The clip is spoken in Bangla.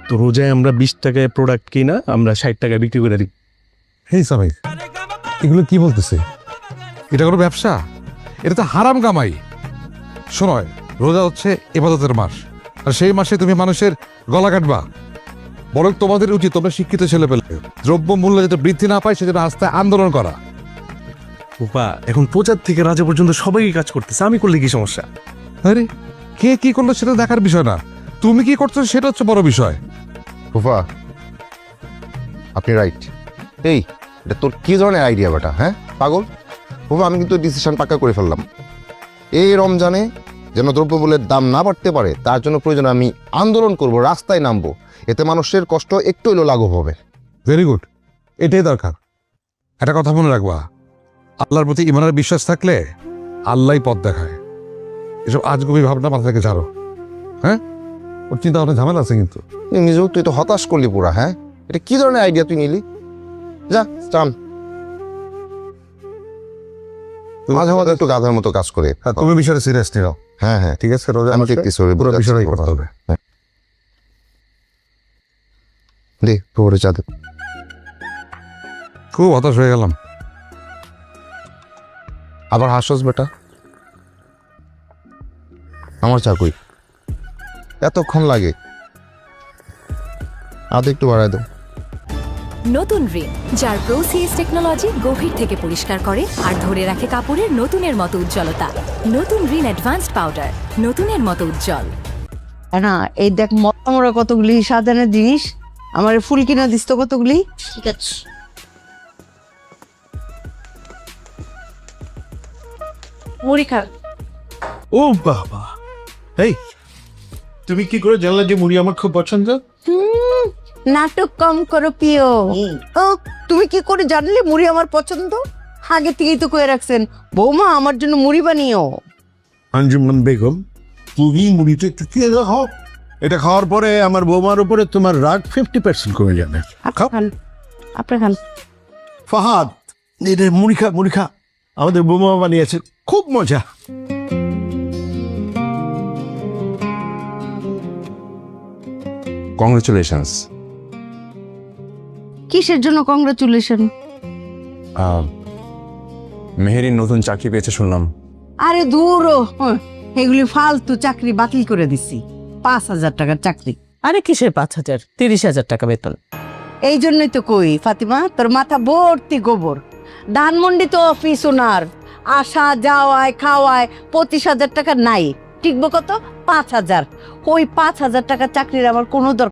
তো রোজায় আমরা 20 টাকায় প্রোডাক্ট কিনা আমরা 60 টাকায় বিক্রি করে দিই। হেই সামির, এগুলো কি বলতেছে? এটা কোনো ব্যবসা? এটা তো হারাম কামাই। শোনয়, রোজা হচ্ছে ইবাদতের মাস, আর সেই মাসে তুমি মানুষের গলা কাটবা? বরং তোমাদের উচিত, তোমরা শিক্ষিত ছেলে পেলে, দ্রব্য মূল্য যাতে বৃদ্ধি না পায় সেজন্য আস্তে আন্দোলন করা। ফুপা, এখন প্রচার থেকে রাজা পর্যন্ত সবাই কাজ করতেছে, আমি করলে কি সমস্যা? আরে কে কি করলো সেটা দেখার বিষয় না, তুমি কি করছো সেটা হচ্ছে বড় বিষয়। ফুফা, আপনি রাইট। এই, এটা তোর কি ধরনের আইডিয়া বেটা? হ্যাঁ পাগল। ফুফা, আমি কিন্তু ডিসিশন পাক্কা করে ফেললাম। এই রমজানে যেন দ্রব্যমূল্যের দাম না বাড়তে পারে, তার জন্য প্রয়োজন আমি আন্দোলন করব, রাস্তায় নামবো। এতে মানুষের কষ্ট একটু হলেও লাঘব হবে। ভেরি গুড, এটাই দরকার। একটা কথা মনে রাখবা, আল্লাহর প্রতি ইমানের বিশ্বাস থাকলে আল্লাহই পথ দেখায়। এসব আজগুবি ভাবনা মাথা থেকে ছাড়ো। হ্যাঁ, ওর চিন্তা ভাবনা ঝামেলা আছে কিন্তু। নিজেও তুই তো হতাশ করলি পুরা। হ্যাঁ, এটা কি ধরনের আইডিয়া তুই নিলি? যা চান, মাঝে মাঝে একটু গাধার মতো কাজ করে। তুমি বিষয়টা সিরিয়াস নিও। হ্যাঁ হ্যাঁ, ঠিক আছে, রোজা আমি মাসে দেখতেছি পুরো বিষয়টাই করতে হবে। দে খবরে চা দে। খুব হতাশ হয়ে গেলাম। আবার হাসস বেটা? আমার চা কই? এতক্ষণ লাগে? আদে একটু বাড়ায় দাও। নতুন রিন, যার প্রোসিএস টেকনোলজি গভীর থেকে পরিষ্কার করে আর ধরে রাখে কাপড়ের নতুনের মতো উজ্জ্বলতা। নতুন রিন অ্যাডভান্সড পাউডার, নতুনের মতো উজ্জ্বল। না, এই দেখ মোটা কতগুলি সাজানোর জিনিস, আমার ফুল কিনা দিস তো কতগুলি। ঠিক আছে। মুড়ি খান। ও বাবা, এই তুমি কি করে জানলা যে মুড়ি আমার খুব পছন্দ? নাটক কম করো প্রিয়। ও, তুমি কি করে জানলে মুড়ি আমার পছন্দ? আগে থেকেই তো কয়ে রাখছেন বৌমা আমার জন্য মুড়ি বানিও। আঞ্জুমান বেগম, তুমি মুড়িটা একটু খেয়ে দেখো। এটা খাওয়ার পরে আমার বৌমার উপরে তোমার রাগ 50% কমে যাবে। খাও। খান, আপনি খান। ফাহাদ, এটা মুড়ি খা, মুড়ি খা। আমাদের বৌমা বানিয়েছে, খুব মজা। কংগ্রেচুলেশনস। কিসের জন্য কংগ্রাচুলেশন? মেহেরির নতুন চাকরি পেয়েছে শুনলাম। আরে দূর, এগুলি ফালতু চাকরি বাতিল করে দিছি। 5,000 টাকার চাকরি। আরে কিসের 5,000? 30,000 টাকা বেতন। এই জন্যই তো কই ফাতিমা, তোর মাথা ভর্তি গোবর। ধানমন্ডি তো অফিস ওনার, আসা যাওয়ায় খাওয়ায় 25,000 টাকা নাই। টিকবো কত? 5,000। ওই 5,000 টাকা চাকরির আমার কোনো দরকার